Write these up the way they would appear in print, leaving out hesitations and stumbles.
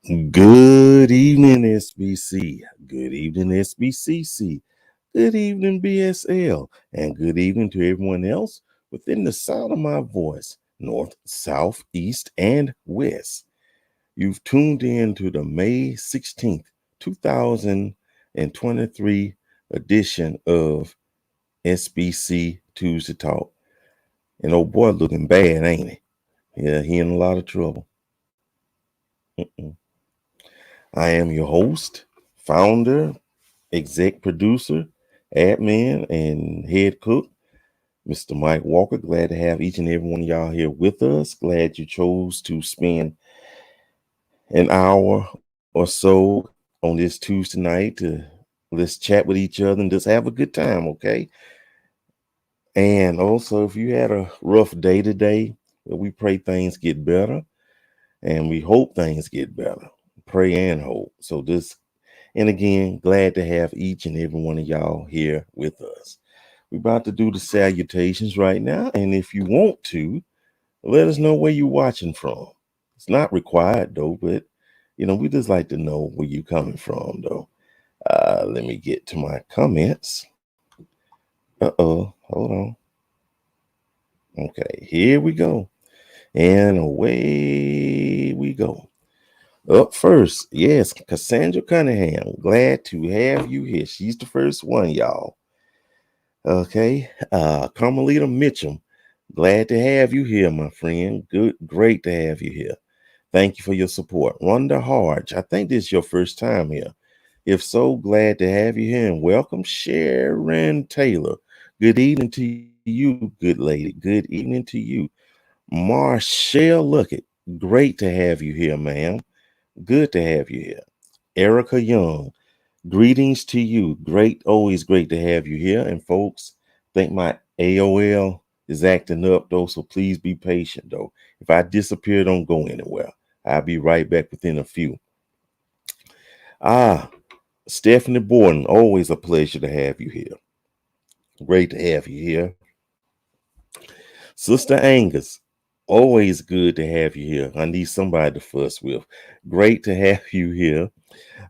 Good evening, SBC. Good evening, SBCC. Good evening, BSL. And good evening to everyone else within the sound of my voice, north, south, east, and west. You've tuned in to the May 16th, 2023 edition of SBC Tuesday Talk. And old boy looking bad, ain't he? Yeah, he in a lot of trouble. Mm-mm. I am your host, founder, exec producer, admin, and head cook, Mr. Mike Walker. Glad to have each and every one of y'all here with us. Glad you chose to spend an hour or so on this Tuesday night to let's chat with each other and just have a good time, okay? And also, if you had a rough day today, we pray things get better and we hope things get better. Pray and hope. And again, glad to have each and every one of y'all here with us. We're about to do the salutations right now. And if you want to, let us know where you're watching from. It's not required though, but we just like to know where you're coming from though. Let me get to my comments. Hold on. Okay, here we go. And away we go. Up first, yes, Cassandra Cunningham. Glad to have you here. She's the first one, y'all. Okay. Carmelita Mitchum. Glad to have you here, my friend. Great to have you here. Thank you for your support. Rhonda Harge. I think this is your first time here. If so, glad to have you here and welcome Sharon Taylor. Good evening to you, good lady. Good evening to you. Marshall Luckett. Great to have you here, ma'am. Good to have you here. Erica Young. Greetings to you. Always great to have you here. And folks, I think my AOL is acting up though, so please be patient though. If I disappear, don't go anywhere. I'll be right back within a few. Stephanie Borden, always a pleasure to have you here. Great to have you here. Sister Angus, always good to have you here. I need somebody to fuss with. Great to have you here.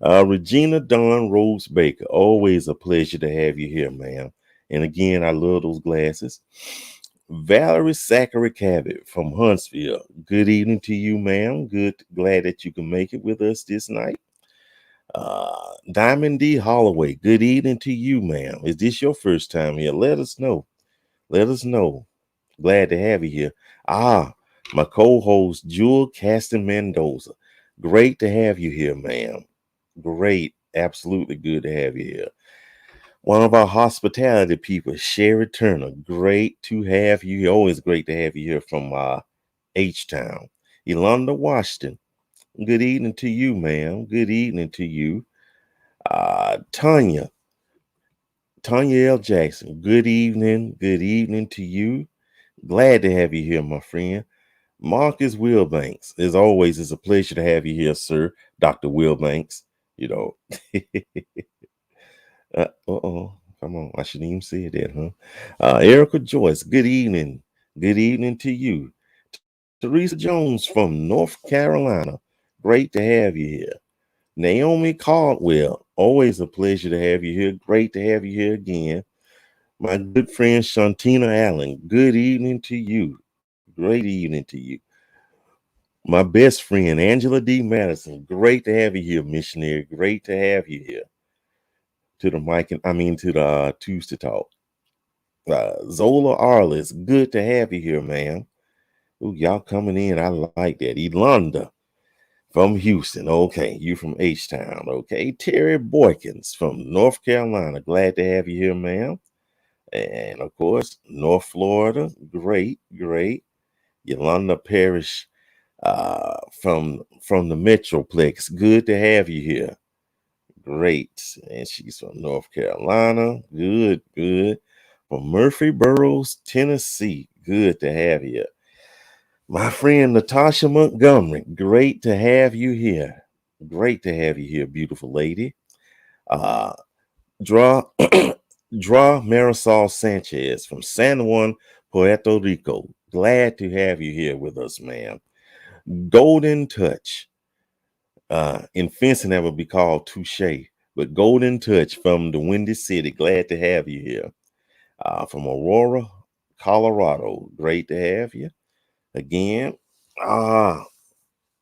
Regina Dawn Rose Baker, always a pleasure to have you here, ma'am. And again, I love those glasses. Valerie Zachary Cabot from Huntsville. Good evening to you, ma'am. Glad that you can make it with us this night. Diamond D. Holloway. Good evening to you, ma'am. Is this your first time here? Let us know. Let us know. Glad to have you here. My co-host, Jewel Caston Mendoza. Great to have you here, ma'am. Great. Absolutely good to have you here. One of our hospitality people, Sherry Turner. Great to have you here. Always great to have you here from H-Town. Yolanda Washington. Good evening to you, ma'am. Good evening to you. Tanya L. Jackson. Good evening. Good evening to you. Glad to have you here, my friend. Marcus Wilbanks. As always, it's a pleasure to have you here, sir. Dr. Wilbanks. Come on. I shouldn't even say that, huh? Erica Joyce. Good evening. Good evening to you. Teresa Jones from North Carolina. Great to have you here. Naomi Caldwell. Always a pleasure to have you here. Great to have you here again. My good friend Shantina Allen. Good evening to you. Great evening to you. My best friend, Angela D. Madison. Great to have you here, missionary. Great to have you here. To the Tuesday Talk. Zola Arlis. Good to have you here, ma'am. Ooh, y'all coming in. I like that. Elonda from Houston. Okay. You from H-Town. Okay. Terry Boykins from North Carolina. Glad to have you here, ma'am. And of course, North Florida. Great. Yolanda Parrish from the Metroplex. Good to have you here. Great. And she's from North Carolina. Good. From Murfreesboro, Tennessee. Good to have you. My friend Natasha Montgomery. Great to have you here. Great to have you here, beautiful lady. Draw Marisol Sanchez from San Juan, Puerto Rico. Glad to have you here with us, ma'am. Golden Touch. In fencing, that would be called touche. But Golden Touch from the Windy City. Glad to have you here. From Aurora, Colorado. Great to have you. Again,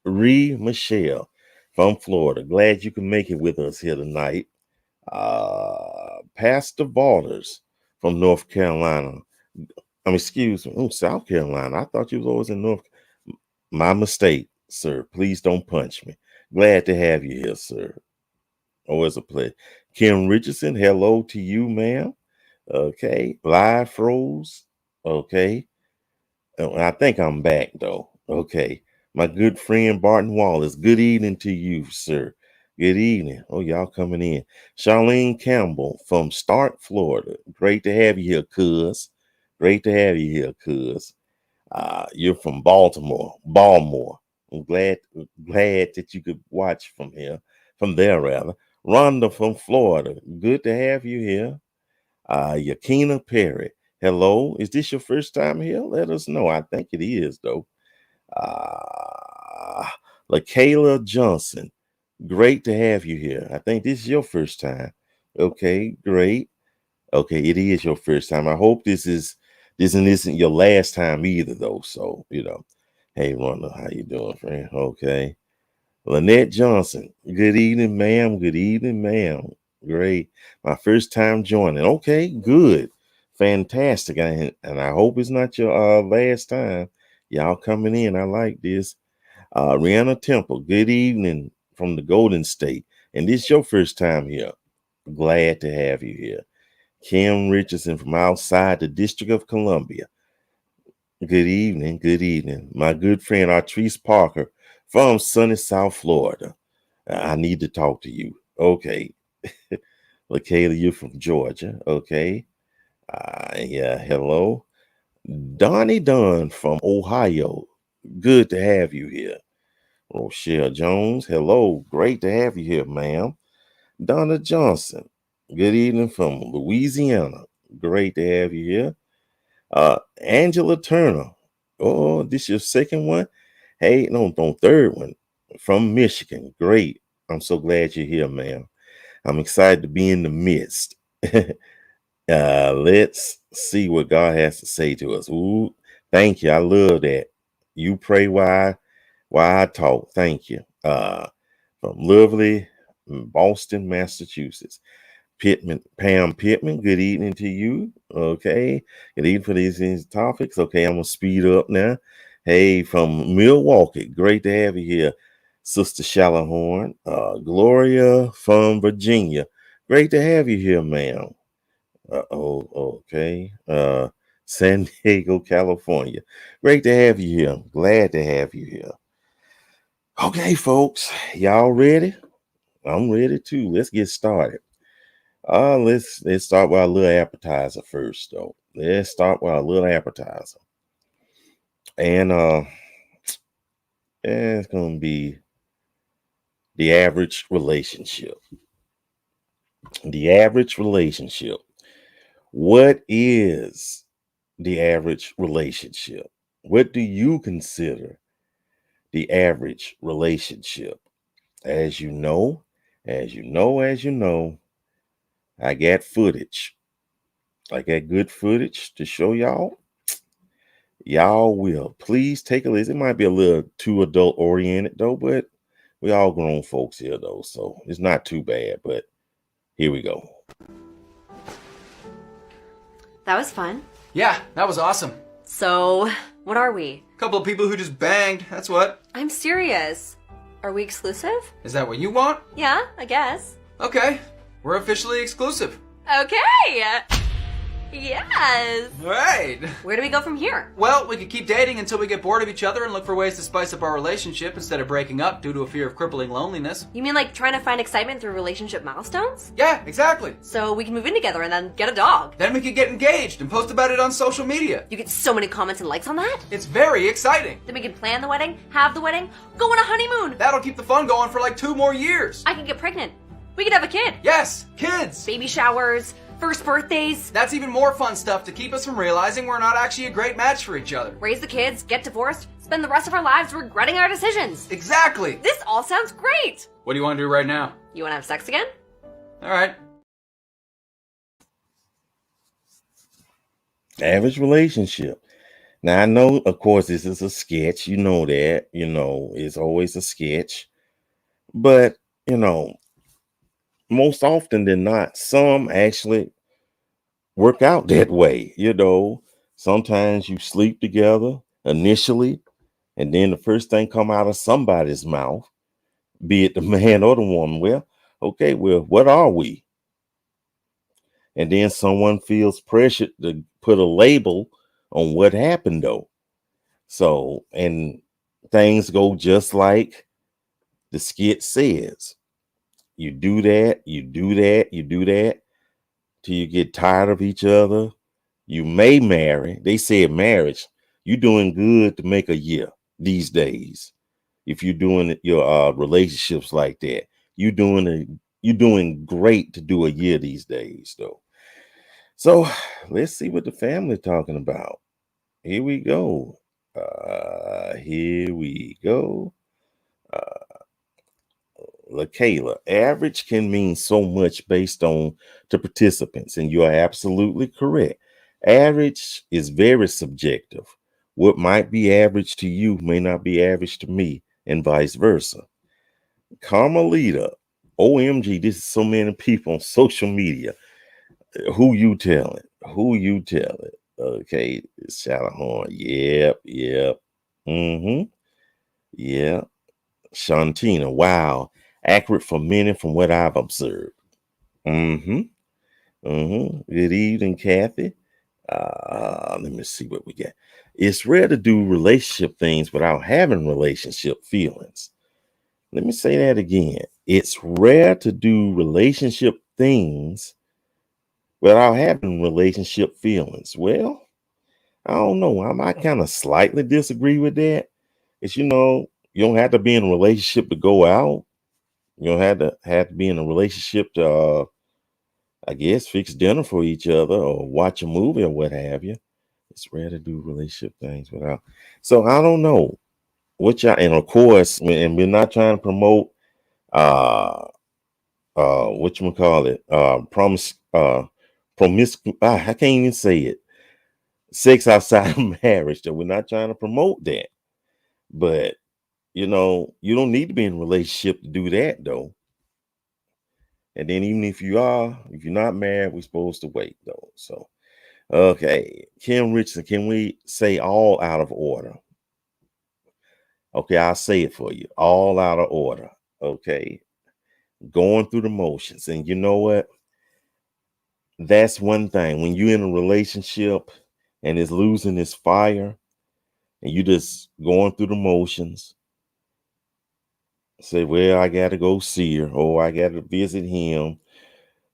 Michelle from Florida. Glad you can make it with us here tonight. Pastor Waters from North Carolina. Excuse me, South Carolina. I thought you was always in North. My mistake, sir. Please don't punch me. Glad to have you here, sir. Always a pleasure. Kim Richardson, hello to you, ma'am. Okay. Live froze. Okay. I think I'm back, though. Okay. My good friend Barton Wallace, good evening to you, sir. Good evening. Oh, y'all coming in. Charlene Campbell from Stark, Florida. Great to have you here, cuz. Great to have you here, cuz. You're from Baltimore. I'm glad that you could watch from there rather. Rhonda from Florida. Good to have you here. Yakina Perry. Hello. Is this your first time here? Let us know. I think it is, though. LaKayla Johnson. Great to have you here. I think this is your first time. Okay, great. Okay, it is your first time. I hope this isn't your last time either, though. So, hey, Rhonda, how you doing, friend? Okay. Lynette Johnson. Good evening, ma'am. Good evening, ma'am. Great. My first time joining. Okay, good. Fantastic. And I hope it's not your last time. Y'all coming in. I like this. Rihanna Temple. Good evening from the Golden State. And this is your first time here. Glad to have you here. Kim Richardson from outside the District of Columbia. Good evening. Good evening. My good friend Artrice Parker from sunny South Florida. I need to talk to you. Okay. LaKayla, you're from Georgia. Okay. Yeah, hello. Donnie Dunn from Ohio. Good to have you here. Rochelle Jones. Hello. Great to have you here, ma'am. Donna Johnson. Good evening from Louisiana. Great to have you here. Angela Turner. Oh, this your second one? Hey, no, third one. From Michigan. Great. I'm so glad you're here, ma'am. I'm excited to be in the midst. Let's see what God has to say to us. Ooh, thank you. I love that. You pray while I talk. Thank you. From lovely Boston, Massachusetts. Pam Pittman, good evening to you. Okay. Good evening for these topics. Okay, I'm going to speed up now. Hey, from Milwaukee, great to have you here. Sister Shallahorn. Gloria from Virginia. Great to have you here, ma'am. Okay. San Diego, California. Great to have you here. Glad to have you here. Okay, folks. Y'all ready? I'm ready too. Let's get started. Let's start with a little appetizer first, though. Let's start with a little appetizer. And it's gonna be the average relationship. The average relationship. What is the average relationship? What do you consider the average relationship? As you know, I got footage. I got good footage to show y'all. Y'all will please take a listen. It might be a little too adult oriented though, but we all grown folks here though, so it's not too bad. But here we go. That was fun. Yeah, that was awesome. So, what are we? Couple of people who just banged, that's what. I'm serious. Are we exclusive? Is that what you want? Yeah, I guess. Okay, we're officially exclusive. Okay! Yes! Alright. Where do we go from here? Well, we could keep dating until we get bored of each other and look for ways to spice up our relationship instead of breaking up due to a fear of crippling loneliness. You mean like trying to find excitement through relationship milestones? Yeah, exactly. So we can move in together and then get a dog. Then we could get engaged and post about it on social media. You get so many comments and likes on that? It's very exciting. Then we can plan the wedding, have the wedding, go on a honeymoon. That'll keep the fun going for like 2 more years. I can get pregnant. We could have a kid. Yes, kids. Baby showers, First birthdays. That's even more fun stuff to keep us from realizing we're not actually a great match for each other. Raise the kids, get divorced, spend the rest of our lives regretting our decisions. Exactly! This all sounds great! What do you want to do right now? You wanna have sex again? Alright. Average relationship. Now, I know, of course, this is a sketch. You know that. You know, it's always a sketch. But, you know, most often than not, some actually work out that way. You know, sometimes you sleep together initially, and then the first thing come out of somebody's mouth, be it the man or the woman, well, okay, well, what are we? And then someone feels pressured to put a label on what happened, though. So, and things go just like the skit says. You do that, you do that, you do that till you get tired of each other. You may marry. They said marriage, you're doing good to make a year these days. If you're doing your relationships like that, you're doing great to do a year these days, though. So let's see what the family talking about. Here we go. Here we go. LaKayla, average can mean so much based on the participants, and you are absolutely correct. Average is very subjective. What might be average to you may not be average to me, and vice versa. Carmelita, OMG, this is so many people on social media. Who you telling? Who you telling? Okay, Shalahorn. Yep, yep. Mm-hmm. Yeah. Shantina, wow. Accurate for many from what I've observed. Mm-hmm. Mm-hmm. Good evening, Kathy. Let me see what we got. It's rare to do relationship things without having relationship feelings. Let me say that again. It's rare to do relationship things without having relationship feelings. Well, I don't know. I might kind of slightly disagree with that. It's, you don't have to be in a relationship to go out. You don't have to be in a relationship to, I guess, fix dinner for each other or watch a movie or what have you. It's rare to do relationship things without. So I don't know what y'all. And of course, and we're not trying to promote what you call it, I can't even say it. Sex outside of marriage. That we're not trying to promote that, but you don't need to be in a relationship to do that, though. And then even if you're not married, we're supposed to wait, though. So, okay. Kim Richardson, can we say all out of order? Okay, I'll say it for you. All out of order. Okay. Going through the motions. And you know what? That's one thing. When you're in a relationship and it's losing its fire and you just going through the motions, say, well, I got to go see her or I got to visit him.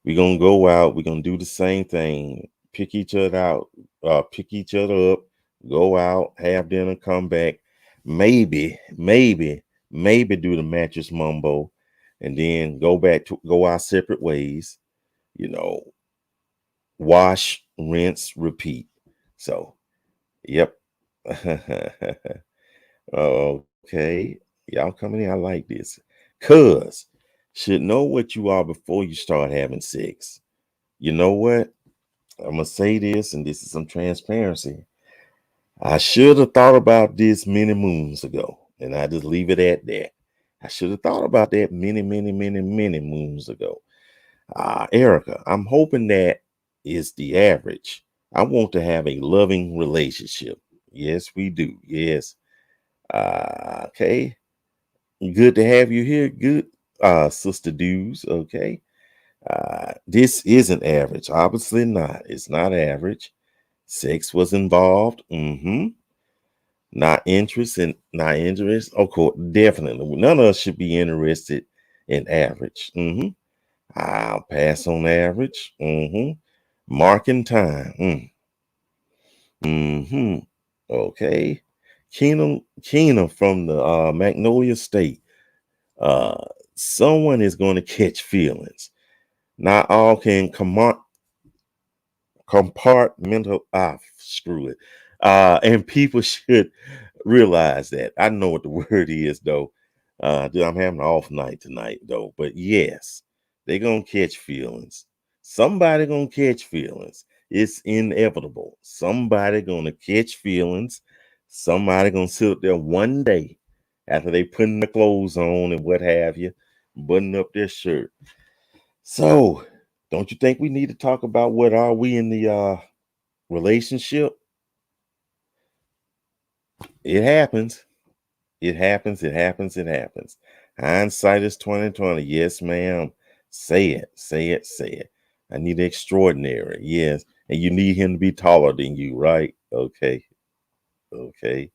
We're going to go out. We're going to do the same thing. Pick each other out, pick each other up, go out, have dinner, come back. Maybe do the mattress mumbo and then go our separate ways, wash, rinse, repeat. So, yep. Okay. Y'all coming in. I like this. Cuz should know what you are before you start having sex. You know what? I'm going to say this, and this is some transparency. I should have thought about this many moons ago, and I just leave it at that. I should have thought about that many moons ago. Erica, I'm hoping that is the average. I want to have a loving relationship. Yes, we do. Yes. Okay. Good to have you here. Good, Sister Dews. Okay. This isn't average. Obviously not. It's not average. Sex was involved. Not interest. Of course, definitely. None of us should be interested in average. I'll pass on average. Marking time. Okay. Keena from the Magnolia State. Someone is going to catch feelings. Not all can compartmental. Screw it. And people should realize that. I know what the word is though. Dude, I'm having an off night tonight though. But yes, they're gonna catch feelings. Somebody gonna catch feelings. It's inevitable. Somebody gonna catch feelings. Somebody gonna sit up there one day after they putting the clothes on and what have you, button up their shirt. So, don't you think we need to talk about what are we in the relationship? It happens. It happens. It happens. It happens. Hindsight is 2020. Yes, ma'am. Say it. Say it. Say it. I need extraordinary. Yes. And you need him to be taller than you, right? Okay. Okay.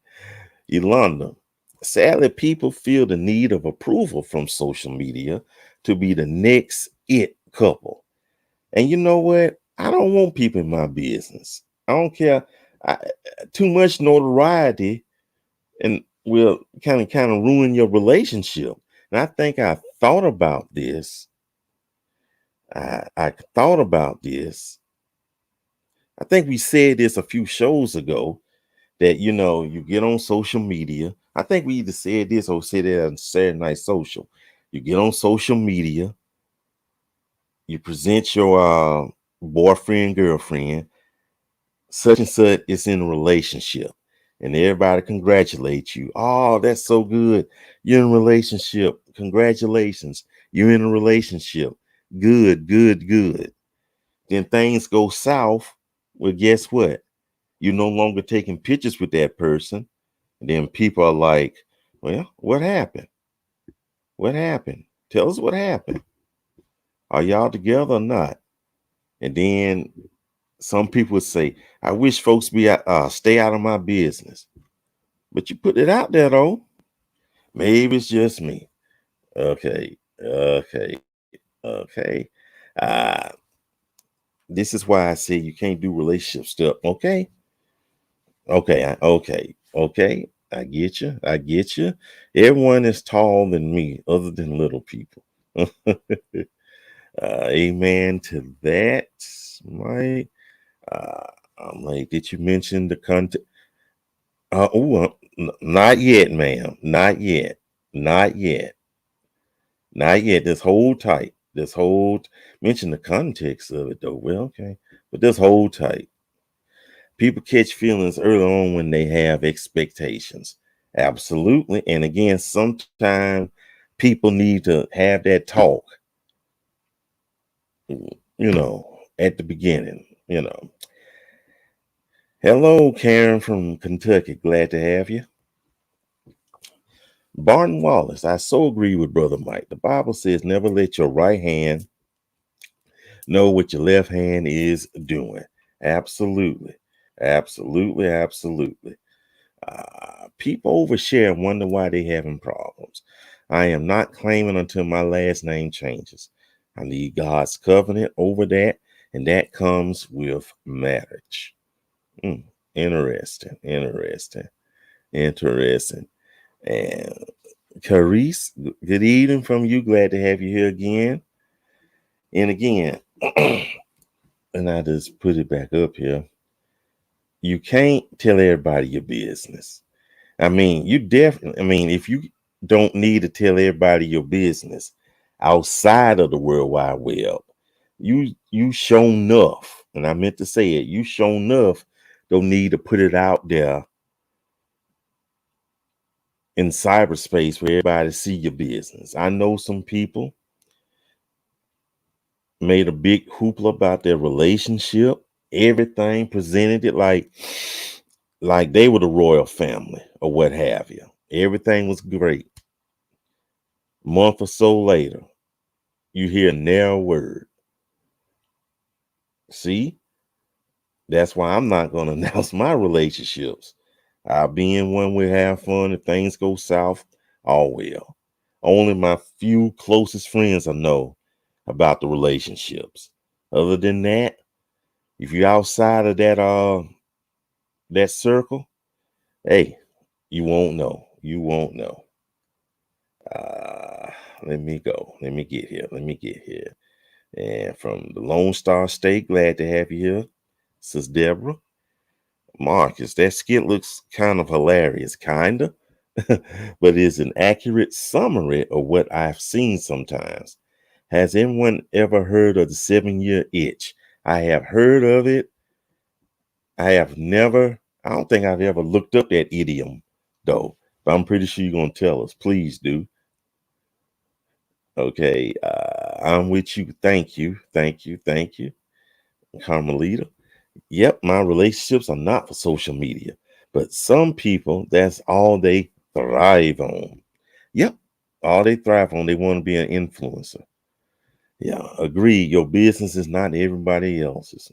Yolanda. Sadly, people feel the need of approval from social media to be the next it couple. And you know what? I don't want people in my business. I don't care. I, too much notoriety and will kind of ruin your relationship. And I think I thought about this. I thought about this. I think we said this a few shows ago that you get on social media. I think we either said this or said it on Saturday Night Social. You get on social media, you present your boyfriend, girlfriend, such and such is in a relationship, and everybody congratulates you. Oh, that's so good. You're in a relationship. Congratulations. You're in a relationship. Good, good, good. Then things go south. Well, guess what? You're no longer taking pictures with that person. And then people are like, well, what happened? What happened? Tell us what happened. Are y'all together or not? And then some people would say, I wish folks be stay out of my business. But you put it out there though. Maybe it's just me. Okay. Okay. Okay. Uh this is why I say you can't do relationship stuff. Okay. Okay. Okay. Okay. I get you. I get you. Everyone is tall than me, other than little people. Amen to that, Mike. I'm like, did you mention the content? Not yet, ma'am. Not yet. Not yet. Not yet. This hold tight. Mention the context of it though. Well, okay. But this hold tight. People catch feelings early on when they have expectations. Absolutely. And again, sometimes people need to have that talk, at the beginning, Hello, Karen from Kentucky. Glad to have you. Barton Wallace, I so agree with Brother Mike. The Bible says, never let your right hand know what your left hand is doing. Absolutely. Absolutely. Absolutely. People overshare and wonder why they having problems. I am not claiming until my last name changes. I need God's covenant over that, and that comes with marriage. Interesting. Interesting. Interesting. And Carice, good evening from you. Glad to have you here again. And again, and I just put it back up here. You can't tell everybody your business. I mean, if you don't need to tell everybody your business outside of the World Wide Web, you show enough, and I meant to say it, you show enough, don't need to put it out there in cyberspace for everybody to see your business. I know some people made a big hoopla about their relationship, everything, presented it like they were the royal family or what have you. Everything was great. Month or so later, you hear a narrow word. See, that's why I'm not going to announce my relationships. I'll be in one we have fun. If things go south, all well. Only my few closest friends I know about the relationships. Other than that, if you're outside of that circle, hey, you won't know. You won't know. Let me go. Let me get here. And from the Lone Star State, glad to have you here. Sis Deborah. Marcus, that skit looks kind of hilarious, kinda, but is an accurate summary of what I've seen sometimes. Has anyone ever heard of the 7-year itch? I have heard of it. I don't think I've ever looked up that idiom, though, but I'm pretty sure you're going to tell us. Please do. Okay, I'm with you. Thank you. Carmelita. Yep, my relationships are not for social media, but some people, that's all they thrive on. Yep, all they thrive on. They want to be an influencer. Yeah, agreed. Your business is not everybody else's.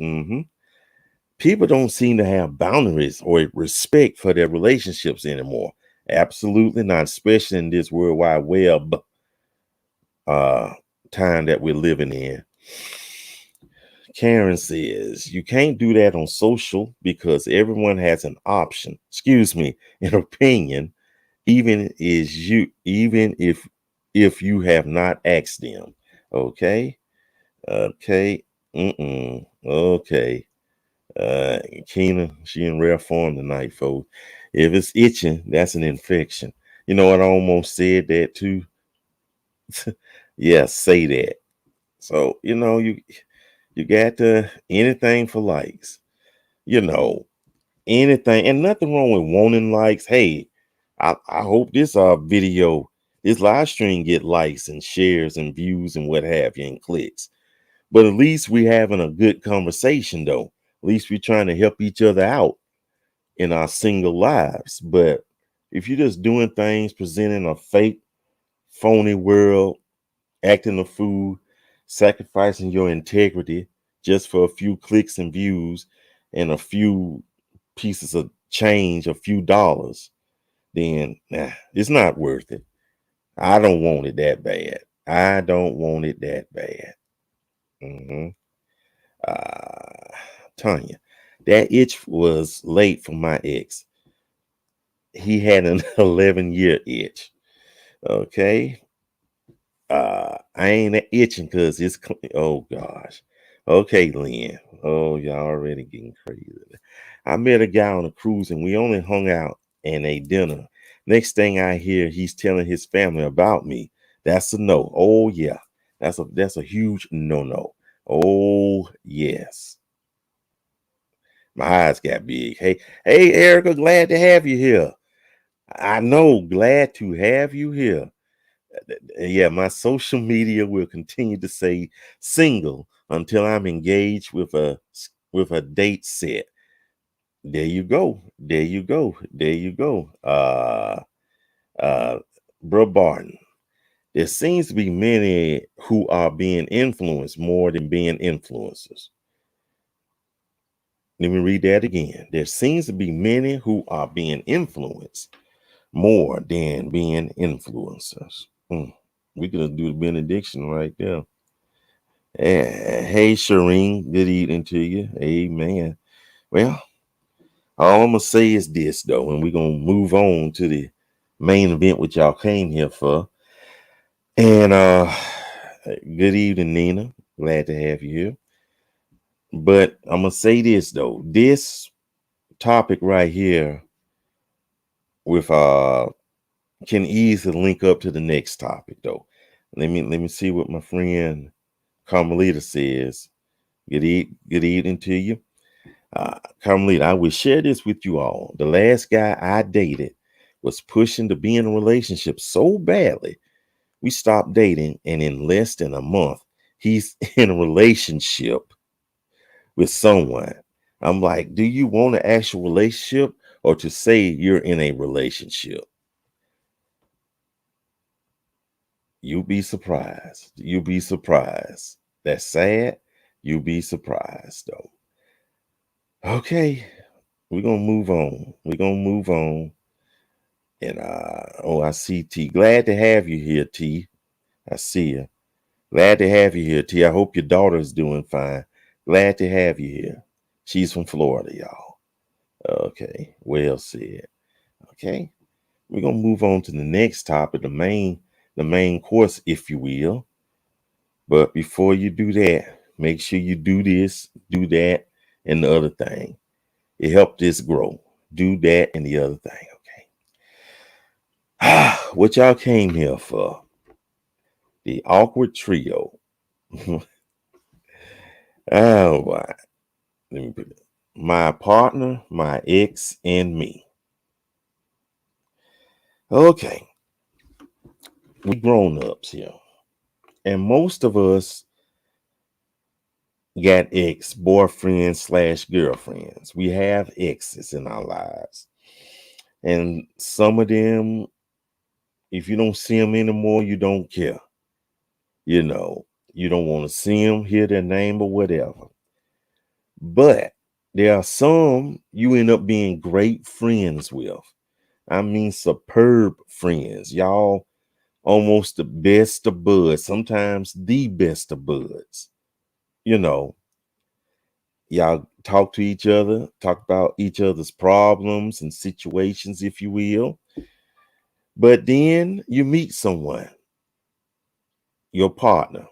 People don't seem to have boundaries or respect for their relationships anymore. Absolutely not, especially in this World Wide Web time that we're living in. Karen says, you can't do that on social because everyone has an option, an opinion, even if you have not asked them. Okay. Okay. Okay. Keena, she in rare form tonight, folks. If it's itching, that's an infection. You know what? I almost said that too. Yeah, say that. So, you got to anything for likes, anything, and nothing wrong with wanting likes. Hey, I hope this video, this live stream get likes and shares and views and what have you and clicks. But at least we having a good conversation though. At least we're trying to help each other out in our single lives. But if you're just doing things, presenting a fake, phony world, acting a fool, sacrificing your integrity just for a few clicks and views and a few pieces of change, a few dollars, then it's not worth it. I don't want it that bad. I don't want it that bad. Tanya, that itch was late for my ex. He had an 11-year itch. Okay. I ain't itching because oh gosh. Okay, Lynn. Oh, y'all already getting crazy. I met a guy on a cruise and we only hung out and ate dinner. Next thing I hear, he's telling his family about me. That's a no. Oh yeah. That's a huge no. Oh yes. My eyes got big. Hey, Erica, glad to have you here. I know, glad to have you here. Yeah, my social media will continue to say single until I'm engaged with a date set. There you go. Bro Barton. There seems to be many who are being influenced more than being influencers. Let me read that again. There seems to be many who are being influenced more than being influencers. We could do the benediction right there. Hey, Shireen, good evening to you. Amen. Well, all I'm going to say is this, though, and we're going to move on to the main event which y'all came here for. And good evening, Nina. Glad to have you here. But I'm going to say this, though. This topic right here with can easily link up to the next topic, though. Let me see what my friend Carmelita says. Good evening to you. Carmelita, I will share this with you all. The last guy I dated was pushing to be in a relationship so badly. We stopped dating, and in less than a month, he's in a relationship with someone. I'm like, do you want an actual relationship or to say you're in a relationship? You'll be surprised. That's sad. You'll be surprised, though. Okay, we're gonna move on. And I see T. Glad to have you here, T. I see you. Glad to have you here, T. I hope your daughter is doing fine. Glad to have you here. She's from Florida, y'all. Okay, well said. Okay, we're gonna move on to the next topic, the main course, if you will. But before you do that, make sure you do this, do that, and the other thing. It helped this grow. Do that and the other thing. Okay. What y'all came here for? The awkward trio. Oh, boy. Let me put it. My partner, my ex, and me. Okay. We grown-ups here. And most of us got ex-boyfriends / girlfriends. We have exes in our lives. And some of them, if you don't see them anymore, you don't care. You know, you don't want to see them, hear their name or whatever. But there are some you end up being great friends with. I mean, superb friends. Y'all almost the best of buds, sometimes the best of buds. You know, y'all talk to each other, talk about each other's problems and situations, if you will. But then you meet someone, your partner,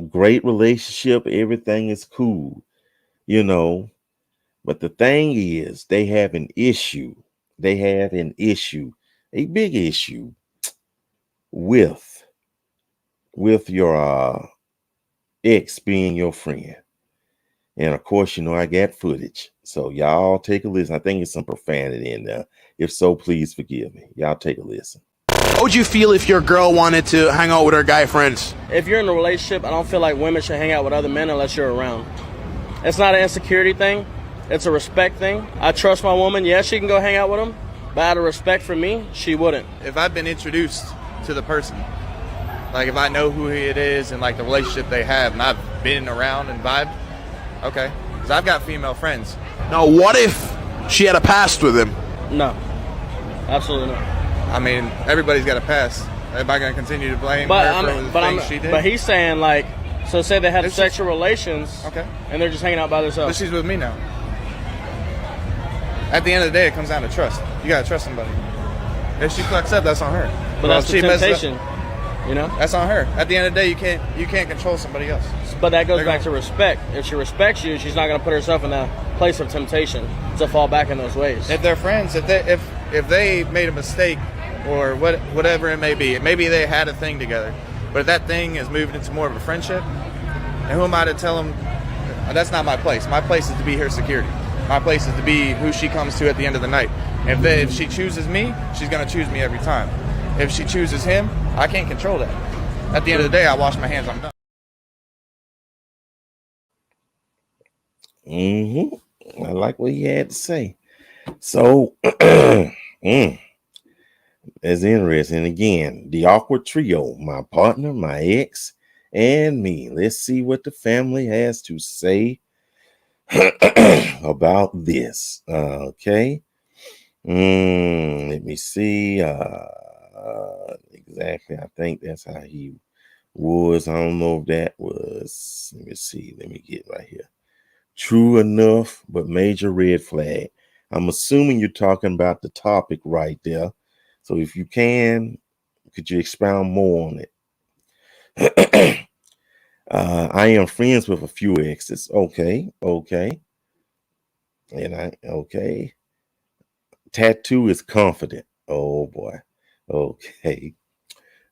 great relationship, everything is cool, you know. But the thing is, they have an issue. They have an issue, a big issue with your ex being your friend. And of course, you know, I got footage. So y'all take a listen. I think it's some profanity in there. If so, please forgive me. Y'all take a listen. How would you feel if your girl wanted to hang out with her guy friends? If you're in a relationship, I don't feel like women should hang out with other men unless you're around. It's not an insecurity thing. It's a respect thing. I trust my woman. Yeah, she can go hang out with him. But out of respect for me, she wouldn't. If I've been introduced to the person, like if I know who it is and like the relationship they have and I've been around and vibed, okay. Because I've got female friends. Now, what if she had a past with him? No. Absolutely not. I mean, everybody's got a past. Everybody going to continue to blame her for the things she did? But he's saying, like, so say they had sexual relations, okay, and they're just hanging out by themselves. But she's with me now. At the end of the day, it comes down to trust. You got to trust somebody. If she fucks up, that's on her. But that's the temptation, you know? That's on her. At the end of the day, you can't control somebody else. But that goes back to respect. If she respects you, she's not going to put herself in a place of temptation to fall back in those ways. If they're friends, if they made a mistake or whatever it may be, maybe they had a thing together, but if that thing is moving into more of a friendship, and who am I to tell them that's not my place? My place is to be her security. My place is to be who she comes to at the end of the night. If she chooses me, she's going to choose me every time. If she chooses him, I can't control that. At the end of the day, I wash my hands, I'm done. I like what he had to say. So, it's interesting. Again, the awkward trio, my partner, my ex, and me. Let's see what the family has to say about this. Okay. Let me see. Exactly. I think that's how he was. I don't know if that was. Let me see. Let me get right here. True enough, but major red flag. I'm assuming you're talking about the topic right there. So if you can, could you expound more on it? I am friends with a few exes. Okay. And okay. Tattoo is confident. Oh boy. Okay.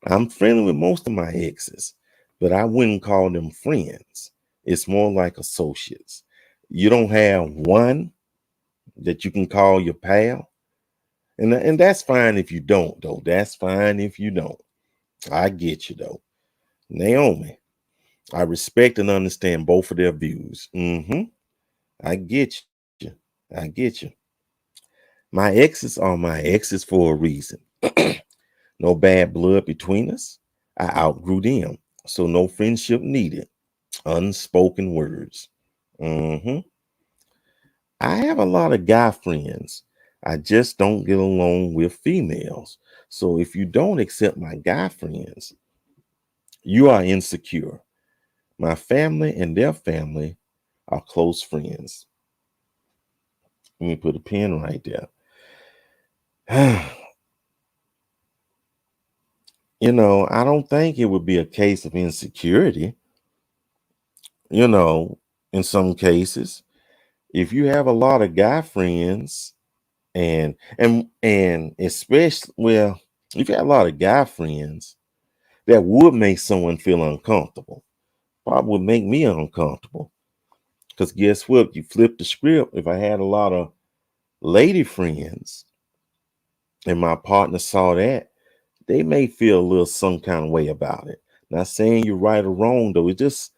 I'm friendly with most of my exes, but I wouldn't call them friends. It's more like associates. You don't have one that you can call your pal. And that's fine if you don't, though. That's fine if you don't. I get you, though. Naomi, I respect and understand both of their views. I get you. I get you. My exes are my exes for a reason. No bad blood between us. I outgrew them, so no friendship needed. Unspoken words. I have a lot of guy friends. I just don't get along with females. So if you don't accept my guy friends, you are insecure. My family and their family are close friends. Let me put a pin right there. You know, I don't think it would be a case of insecurity. You know, in some cases. If you have a lot of guy friends and especially, well, if you have a lot of guy friends, that would make someone feel uncomfortable. Probably would make me uncomfortable. Because guess what? You flip the script. If I had a lot of lady friends and my partner saw that, they may feel a little some kind of way about it. Not saying you're right or wrong, though. It just,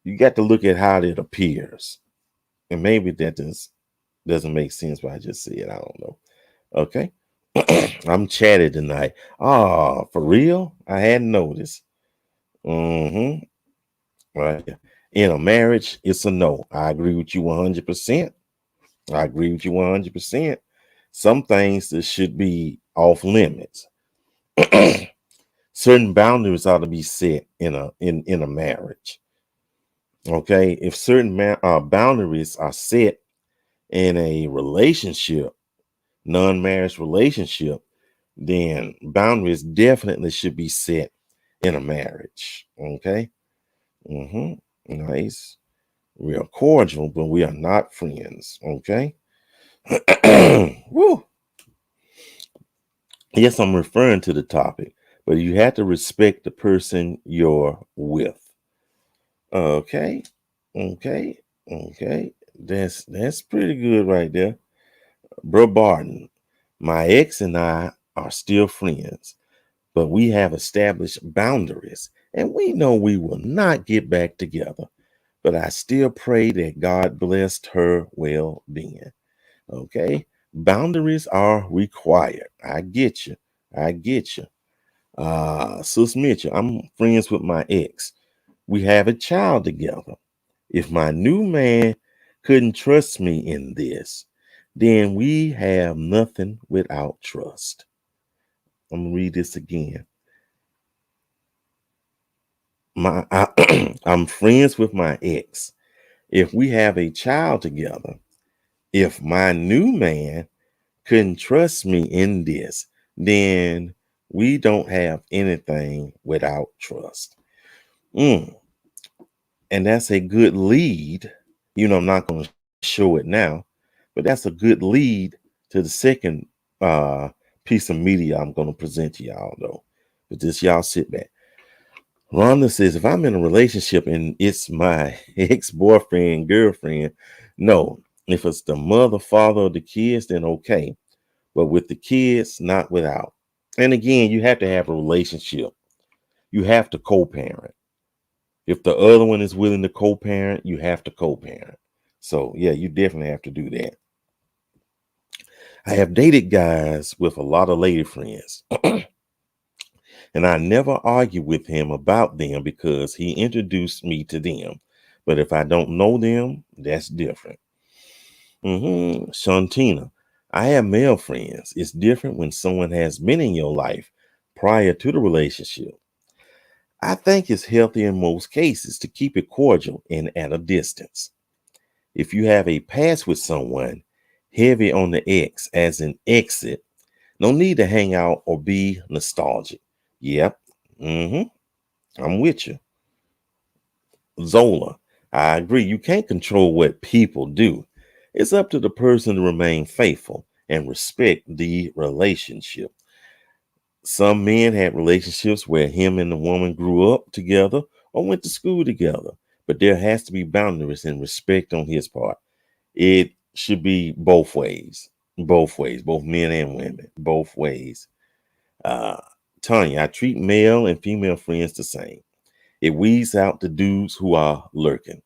you got to look at how it appears. And maybe that just doesn't make sense what I just said. I don't know. Okay. I'm chatty tonight. Ah, for real? I hadn't noticed. Mm-hmm. Right. In a marriage, it's a no. I agree with you 100%. I agree with you 100%. Some things that should be off limits. Certain boundaries ought to be set in a marriage. Okay, if certain boundaries are set in a relationship, non-marriage relationship, then boundaries definitely should be set in a marriage. Okay. Nice. We are cordial, but we are not friends. Okay. Woo. Yes, I'm referring to the topic, but you have to respect the person you're with. Okay. Okay. Okay. That's pretty good right there. Bro Barton, my ex and I are still friends, but we have established boundaries and we know we will not get back together. But I still pray that God blessed her well-being. Okay. Boundaries are required. I get you. I get you. Sis Mitchell, I'm friends with my ex. We have a child together. If my new man couldn't trust me in this, then we have nothing without trust. I'm gonna read this again. I'm friends with my ex. If we have a child together, if my new man couldn't trust me in this, then we don't have anything without trust. Mm. And that's a good lead. I'm not going to show it now, but that's a good lead to the second piece of media I'm going to present to y'all, though. But just y'all sit back. Rhonda says, if I'm in a relationship and it's my ex-boyfriend, girlfriend, no. If it's the mother, father of the kids, then okay. But with the kids, not without. And again, you have to have a relationship. You have to co-parent. If the other one is willing to co-parent, you have to co-parent. So yeah, you definitely have to do that. I have dated guys with a lot of lady friends. And I never argue with him about them because he introduced me to them. But if I don't know them, that's different. Shantina, I have male friends. It's different when someone has been in your life prior to the relationship. I think it's healthy in most cases to keep it cordial and at a distance. If you have a past with someone, heavy on the X as an exit, no need to hang out or be nostalgic. Yep. I'm with you. Zola, I agree. You can't control what people do. It's up to the person to remain faithful and respect the relationship. Some men had relationships where him and the woman grew up together or went to school together, but there has to be boundaries and respect on his part. It should be both ways, both men and women, both ways. Tanya, I treat male and female friends the same. It weeds out the dudes who are lurking.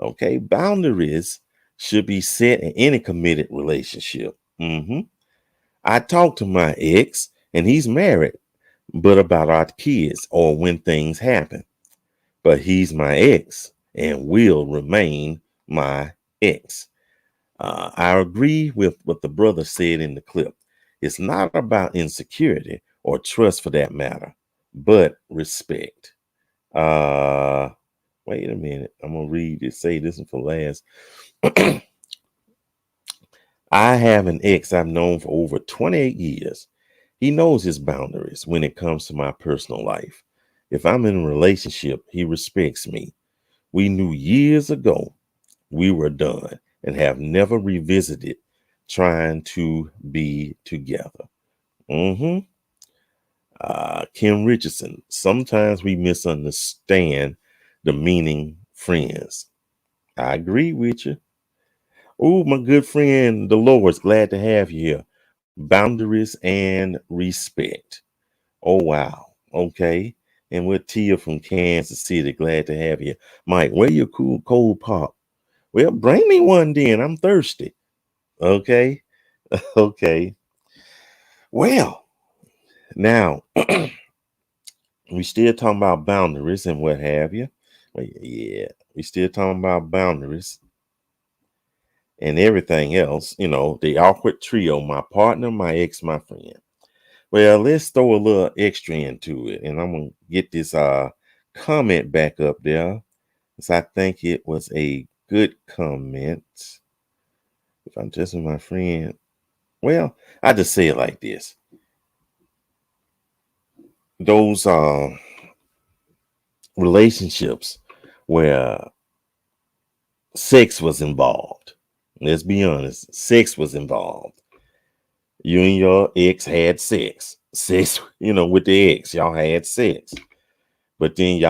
Okay, boundaries should be set in any committed relationship. I talked to my ex, and he's married, but about our kids or when things happen. But he's my ex and will remain my ex. I agree with what the brother said in the clip. It's not about insecurity or trust for that matter, but respect. Wait a minute. I'm gonna read this. Say this one for last. I have an ex I've known for over 28 years. He knows his boundaries when it comes to my personal life. If I'm in a relationship, he respects me. We knew years ago we were done and have never revisited trying to be together. Kim Richardson, sometimes we misunderstand the meaning friends. I agree with you. Oh, my good friend Dolores, glad to have you here. Boundaries and respect. Oh, wow. Okay. And we're Tia from Kansas City. Glad to have you. Mike, where your cool cold pop? Well, bring me one then. I'm thirsty. Okay. Okay. Well, now we still talking about boundaries and what have you. Well, yeah, we still talking about boundaries and everything else. You know, the awkward trio, my partner, my ex, my friend. Well, let's throw a little extra into it. And I'm going to get this comment back up there. Because I think it was a good comment. If I'm just with my friend. Well, I just say it like this. Those relationships where sex was involved. Let's be honest. Sex was involved. You and your ex had sex. Sex, with the ex. Y'all had sex. But then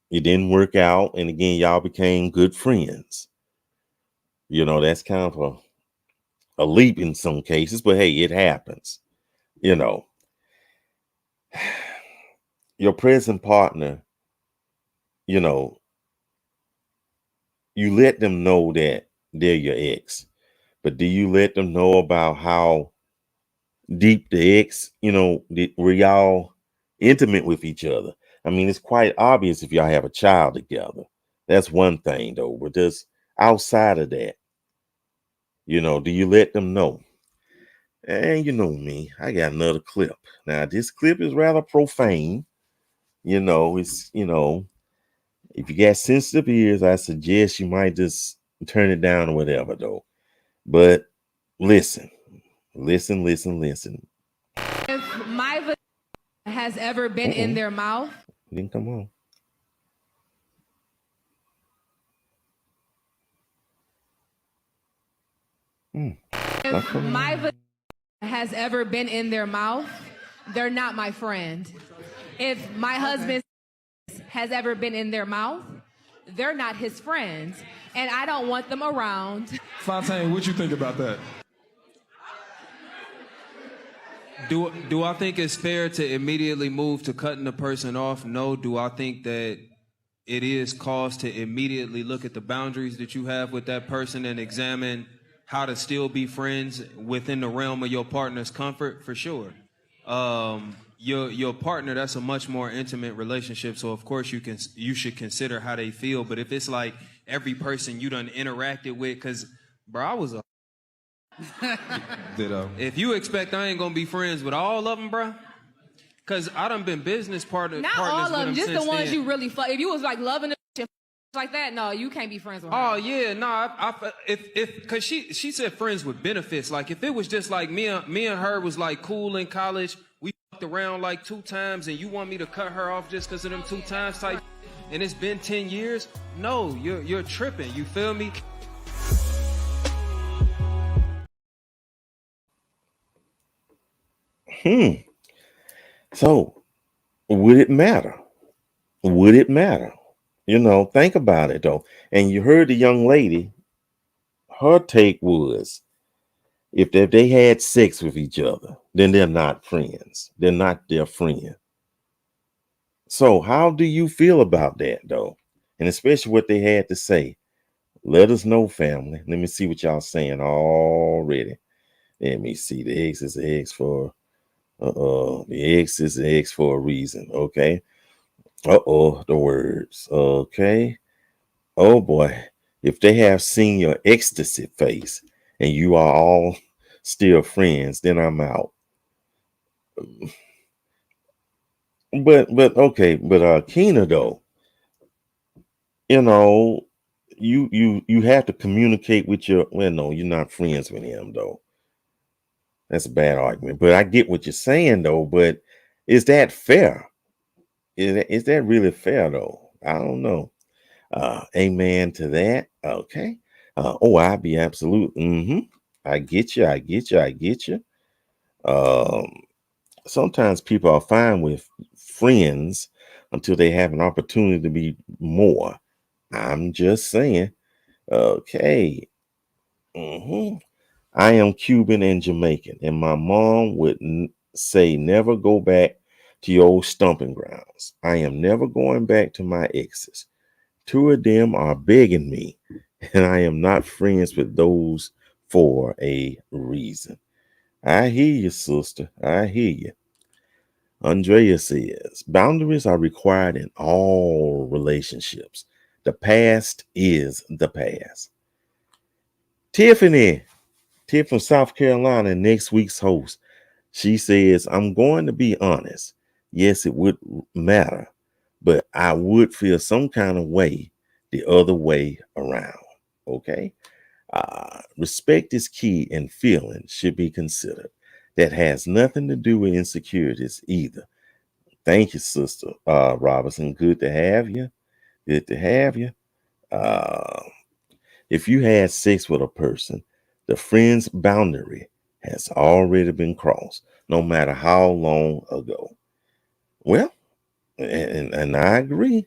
it didn't work out. And again, y'all became good friends. That's kind of a leap in some cases. But hey, it happens. Your present partner, you let them know that they're your ex. But do you let them know about how deep the ex, were y'all intimate with each other? I mean, it's quite obvious if y'all have a child together. That's one thing, though. But just outside of that, do you let them know? And you know me, I got another clip. Now, this clip is rather profane. It's, if you got sensitive ears, I suggest you might just turn it down or whatever, though. But listen. If my vagina has ever been in their mouth, Didn't come on. if my vagina has ever been in their mouth, they're not my friend. If my husband has ever been in their mouth, they're not his friends, and I don't want them around. Fontaine, what you think about that? Do I think it's fair to immediately move to cutting the person off? No. Do I think that it is cause to immediately look at the boundaries that you have with that person and examine how to still be friends within the realm of your partner's comfort? For sure. Your partner, that's a much more intimate relationship, so of course you should consider how they feel. But if it's like every person you done interacted with, because bro, I was a Ditto. if you expect I ain't gonna be friends with all of them, bro, because I done been business partners. Not all of them, just the ones then. you really fuck. If you was like loving them like that, no, you can't be friends with her. Oh yeah, nah. Because she said friends with benefits. Like if it was just like me and her was like cool in college, we fucked around like 2 times, and you want me to cut her off just because of them 2 times type, and it's been 10 years. No, you're tripping. You feel me? So, would it matter? Would it matter? Think about it, though. And you heard the young lady, her take was, if they had sex with each other, then they're not friends. They're not their friend. So how do you feel about that, though? And especially what they had to say. Let us know, family. Let me see what y'all saying already. Let me see. The X is the X for the X is the X for a reason. Okay. The words. Okay. Oh boy. If they have seen your ecstasy face and you are all still friends, then I'm out. But okay, but Keena, though, you have to communicate with no, you're not friends with him, though. That's a bad argument. But I get what you're saying, though. But is that fair? Is that really fair, though? I don't know. Amen to that. Okay. I be absolute. I get you. I get you. I get you. Um, Sometimes people are fine with friends until they have an opportunity to be more. I'm just saying. Okay. I am Cuban and Jamaican, and my mom would say, never go back to your old stomping grounds. I am never going back to my exes. Two of them are begging me, and I am not friends with those for a reason. I hear you, sister. I hear you. Andrea says, boundaries are required in all relationships. The past is the past. Tiff from South Carolina, next week's host. She says, I'm going to be honest. Yes, it would matter, but I would feel some kind of way the other way around. Okay. Respect is key, and feelings should be considered. That has nothing to do with insecurities either. Thank you, Sister Robinson. Good to have you. Good to have you. Uh, if you had sex with a person, the friend's boundary has already been crossed, no matter how long ago. Well, and I agree.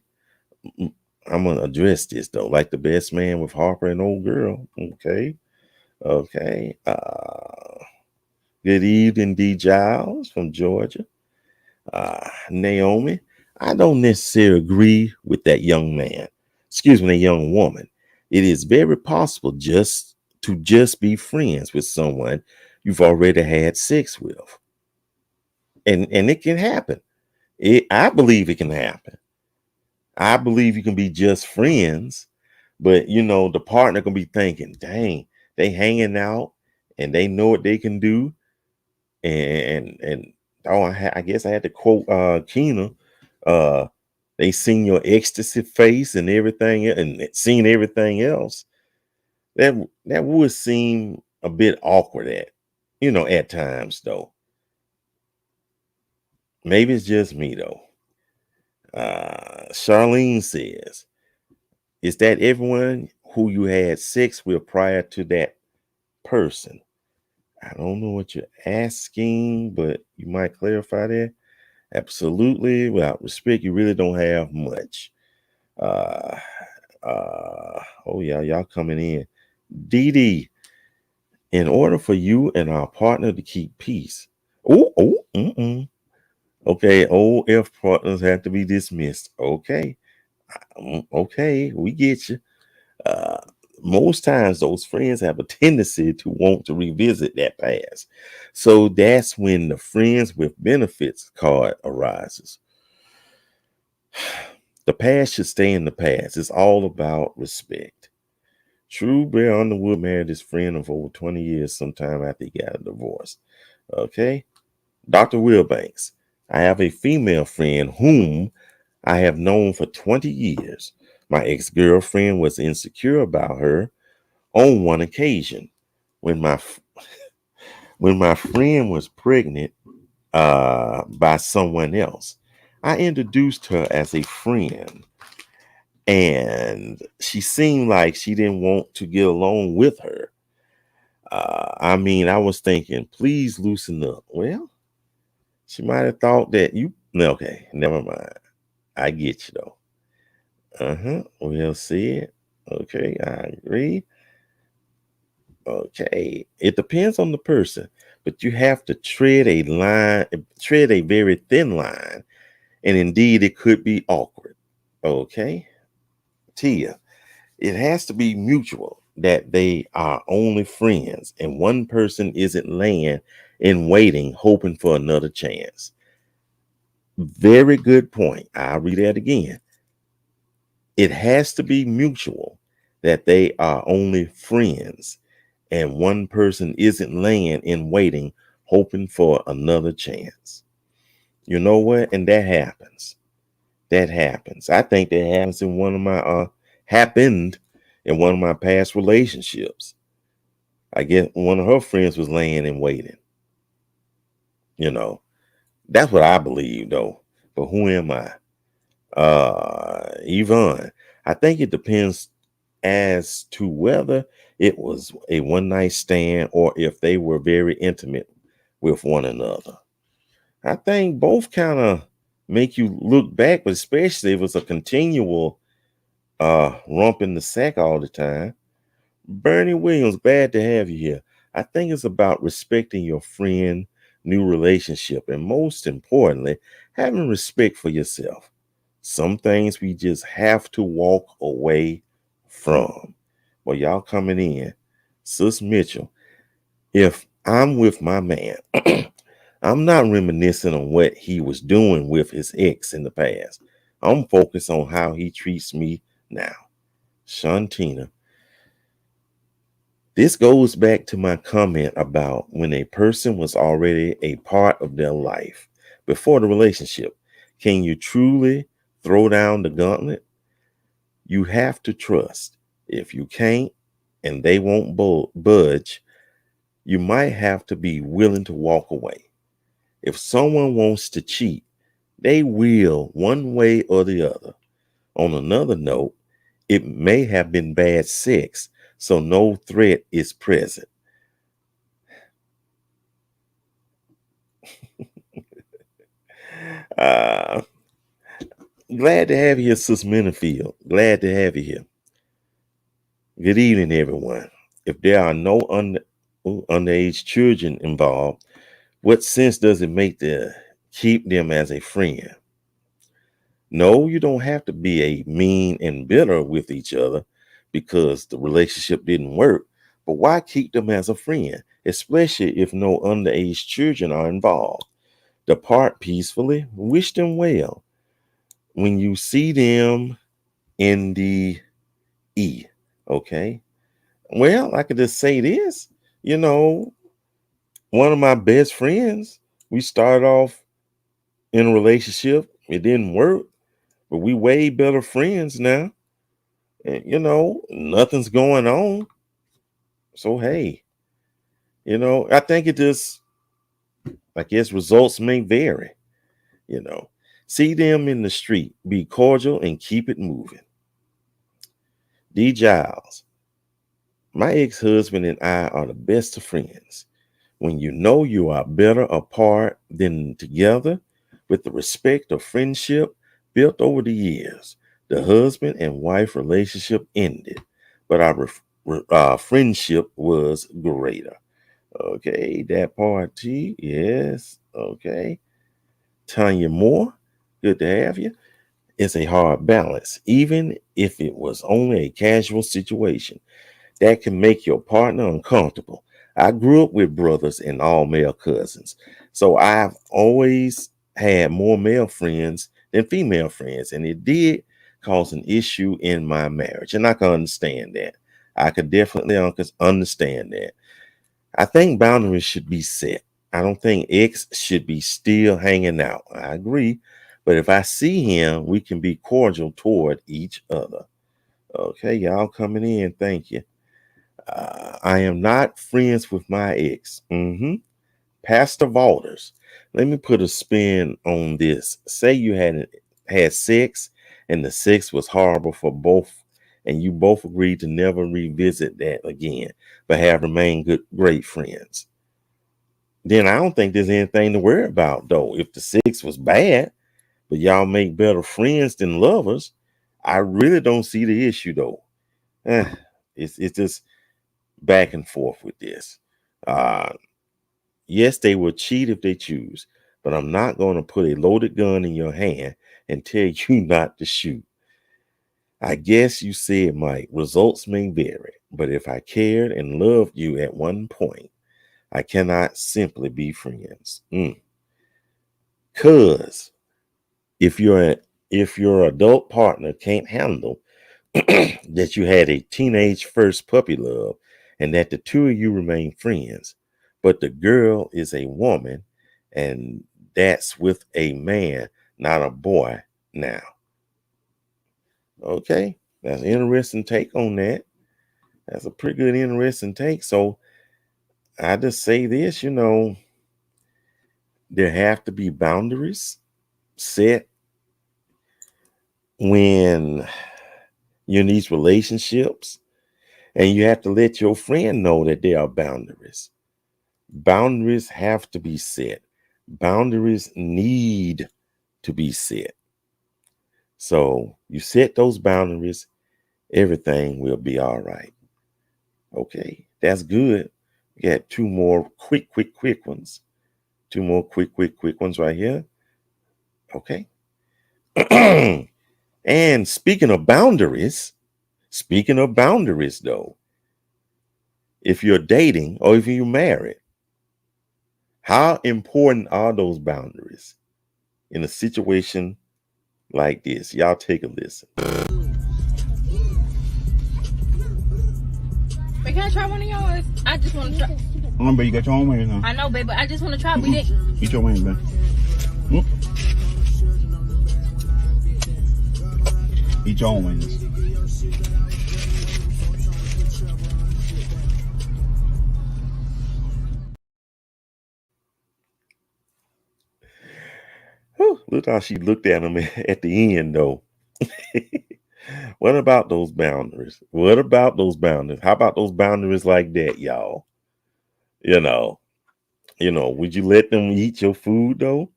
I'm gonna address this though, like the best man with Harper and old girl. Okay, okay. Good evening, D. Giles from Georgia. Naomi, I don't necessarily agree with that young man. Excuse me, that young woman. It is very possible just be friends with someone you've already had sex with, and it can happen. I believe it can happen. I believe you can be just friends, but the partner can be thinking, "Dang, they hanging out and they know what they can do." And I guess I had to quote Keena. Uh, they seen your ecstasy face and everything, and seen everything else. That would seem a bit awkward at times though. Maybe it's just me though. Charlene says, "Is that everyone who you had sex with prior to that person?" I don't know what you're asking, but you might clarify that. Absolutely. Without respect, you really don't have much. Uh, oh yeah, y'all coming in. Dee Dee, in order for you and our partner to keep peace. Okay, OF partners have to be dismissed. Okay. Okay, we get you. Uh, Most times those friends have a tendency to want to revisit that past. So that's when the friends with benefits card arises. The past should stay in the past. It's all about respect. True Bear Underwood married his friend of over 20 years sometime after he got a divorce. Okay. Dr. Wilbanks, I have a female friend whom I have known for 20 years. My ex-girlfriend was insecure about her on one occasion. When my friend was pregnant by someone else, I introduced her as a friend, and she seemed like she didn't want to get along with her. I was thinking, please loosen up. Well, she might have thought that you. No, okay, never mind. I get you though. We'll see it. Okay, I agree. Okay, it depends on the person, but you have to tread a very thin line, and indeed, it could be awkward. Okay, Tia. It has to be mutual that they are only friends and one person isn't laying in waiting, hoping for another chance. Very good point. I'll read that again. It has to be mutual that they are only friends and one person isn't laying in waiting, hoping for another chance. You know what? And that happens. That happens. I think that happens in happened in one of my past relationships. I guess one of her friends was laying and waiting. That's what I believe though. But who am I? Yvonne, I think it depends as to whether it was a one night stand or if they were very intimate with one another. I think both kind of make you look back, but especially if it's a continual rump in the sack all the time. Bernie Williams, glad to have you here. I think it's about respecting your friend, new relationship, and most importantly, having respect for yourself. Some things we just have to walk away from. Well, y'all coming in. Sis Mitchell, if I'm with my man, I'm not reminiscing on what he was doing with his ex in the past. I'm focused on how he treats me now. Shantina, this goes back to my comment about when a person was already a part of their life before the relationship. Can you truly throw down the gauntlet? You have to trust. If you can't and they won't budge, you might have to be willing to walk away. If someone wants to cheat, they will one way or the other. On another note, it may have been bad sex, so no threat is present. Uh, Glad to have you here, Sis Minifield. Glad to have you here. Good evening, everyone. If there are no underage children involved, what sense does it make to keep them as a friend? No, you don't have to be a mean and bitter with each other because the relationship didn't work. But why keep them as a friend, especially if no underage children are involved? Depart peacefully, wish them well. When you see them in the E, okay? Well, I could just say this, you know, one of my best friends, we started off in a relationship. It didn't work, but we way better friends now. And, you know, nothing's going on. So, hey, you know, I think it just, I guess results may vary, you know. See them in the street, be cordial and keep it moving. D. Giles, my ex-husband and I are the best of friends. When you know you are better apart than together, with the respect of friendship built over the years, the husband and wife relationship ended, but our friendship was greater. Okay, that part T, yes. Okay, Tanya Moore, good to have you. It's a hard balance, even if it was only a casual situation that can make your partner uncomfortable. I grew up with brothers and all male cousins, so I've always had more male friends than female friends, and it did cause an issue in my marriage. And I can understand that. I could definitely understand that. I think boundaries should be set. I don't think X should be still hanging out. I agree. But if I see him, we can be cordial toward each other. Okay, y'all coming in. Thank you. I am not friends with my ex. Pastor Walters, let me put a spin on this. Say you had sex and the sex was horrible for both, and you both agreed to never revisit that again, but have remained great friends. Then I don't think there's anything to worry about, though. If the sex was bad, but y'all make better friends than lovers, I really don't see the issue, though. It's just back and forth with this. Yes, they will cheat if they choose, but I'm not going to put a loaded gun in your hand and tell you not to shoot. I guess you said, Mike, results may vary, but if I cared and loved you at one point, I cannot simply be friends. Cause if your adult partner can't handle that you had a teenage first puppy love and that the two of you remain friends, but the girl is a woman and that's with a man, not a boy now. Okay, that's an interesting take on that. That's a pretty good, interesting take. So I just say this, you know, there have to be boundaries set when you're in these relationships, and you have to let your friend know that there are boundaries. Boundaries have to be set. Boundaries need to be set. So you set those boundaries, everything will be all right. Okay, that's good. We got two more quick ones. Two more quick ones right here. Okay. And speaking of boundaries though, if you're dating or if you're married, how important are those boundaries in a situation like this? Y'all take a listen. Wait, can I try one of yours? I just want to try. Remember, you got your own wings now. I know, babe, but I just want to try. We didn't. Eat your wings, man. Eat your own wings. Whew, look how she looked at him at the end, though. What about those boundaries? What about those boundaries? How about those boundaries like that, y'all? You know, would you let them eat your food though?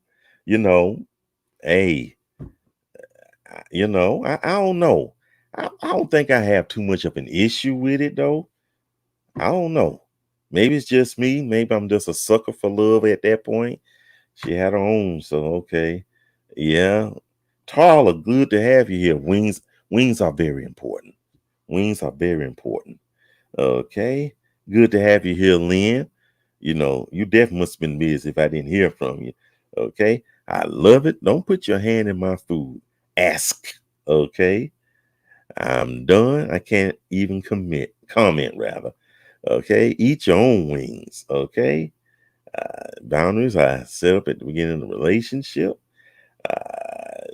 Hey, I don't know. I don't think I have too much of an issue with it though. I don't know. Maybe it's just me. Maybe I'm just a sucker for love at that point. She had her own, so okay. Yeah. Tarla, good to have you here. Wings are very important. Wings are very important. Okay. Good to have you here, Lynn. You definitely must have been busy if I didn't hear from you. Okay. I love it. Don't put your hand in my food. Ask. Okay. I'm done. I can't even comment rather. Okay. Eat your own wings. Okay. Boundaries I set up at the beginning of the relationship.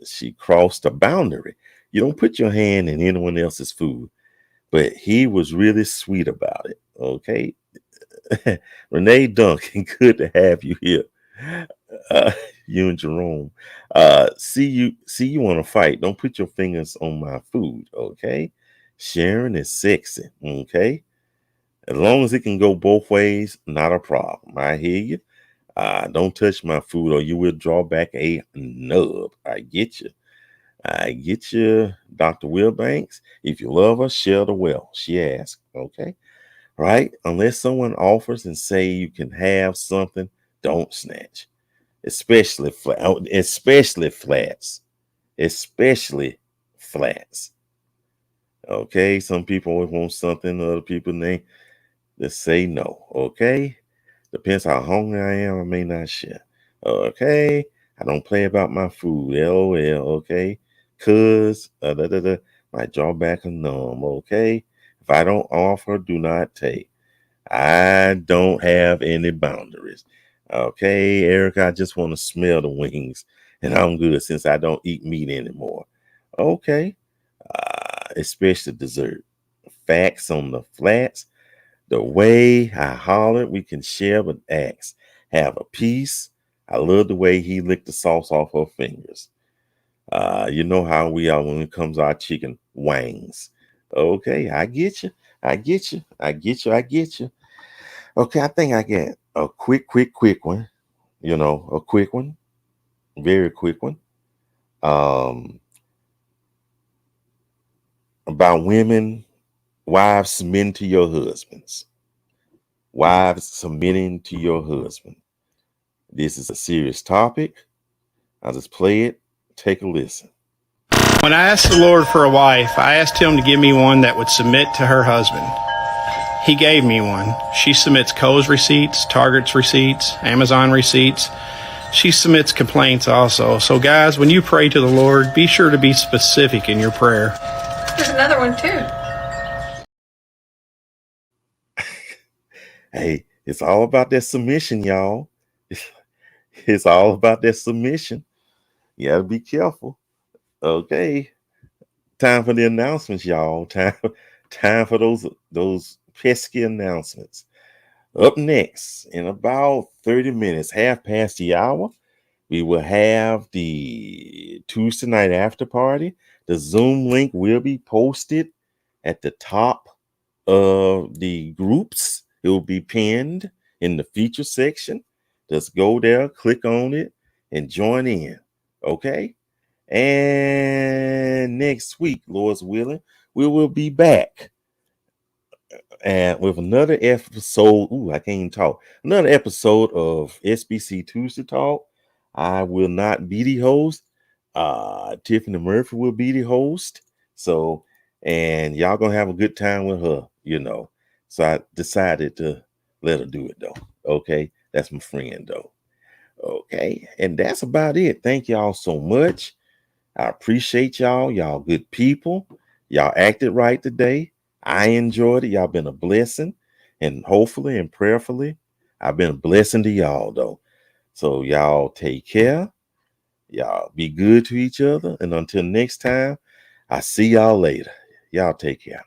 She crossed a boundary. You don't put your hand in anyone else's food, but he was really sweet about it. Okay. Renee Duncan, good to have you here. You and Jerome. See you want to fight. Don't put your fingers on my food. Okay. Sharing is sexy. Okay. As long as it can go both ways, not a problem. I hear you. Don't touch my food or you will draw back a nub. I get you. Dr. Wilbanks. If you love her, share the wealth. She asked. Okay. Right? Unless someone offers and say you can have something, don't snatch. Especially flats. Especially flats. Okay. Some people always want something, other people they just say no. Okay. Depends how hungry I am, I may not share. Okay. I don't play about my food. LOL. Okay. Cause my drawback a numb. Okay. If I don't offer, do not take. I don't have any boundaries. Okay, Erica, I just want to smell the wings and I'm good since I don't eat meat anymore. Okay. Especially dessert. Facts on the flats. The way I hollered, we can share but ask. Have a piece. I love the way he licked the sauce off her fingers. You know how we are when it comes to our chicken wings. Okay, I get you. I get you. Okay, I think I get a quick one. A quick one. Very quick one. About women, wives submitting to your husbands. Wives submitting to your husband. This is a serious topic. I'll just play it. Take a listen. When I asked the Lord for a wife, I asked him to give me one that would submit to her husband. He gave me one. She submits Kohl's receipts, Target's receipts, Amazon receipts. She submits complaints also. So guys, when you pray to the Lord, be sure to be specific in your prayer. There's another one too. Hey, it's all about that submission, y'all. It's all about that submission. You gotta be careful. Okay. Time for the announcements, y'all. Time for those pesky announcements. Up next, in about 30 minutes, half past the hour, we will have the Tuesday night after party. The Zoom link will be posted at the top of the groups. It will be pinned in the feature section. Just go there, click on it, and join in. Okay? And next week, Lord's willing, we will be back and with another episode. Ooh, I can't even talk. Another episode of SBC Tuesday Talk. I will not be the host. Tiffany Murphy will be the host. So, and y'all gonna have a good time with her, So I decided to let her do it though. Okay, that's my friend though. Okay, and that's about it. Thank y'all so much. I appreciate y'all. Y'all good people. Y'all acted right today. I enjoyed it. Y'all been a blessing. And hopefully and prayerfully, I've been a blessing to y'all though. So y'all take care. Y'all be good to each other. And until next time, I see y'all later. Y'all take care.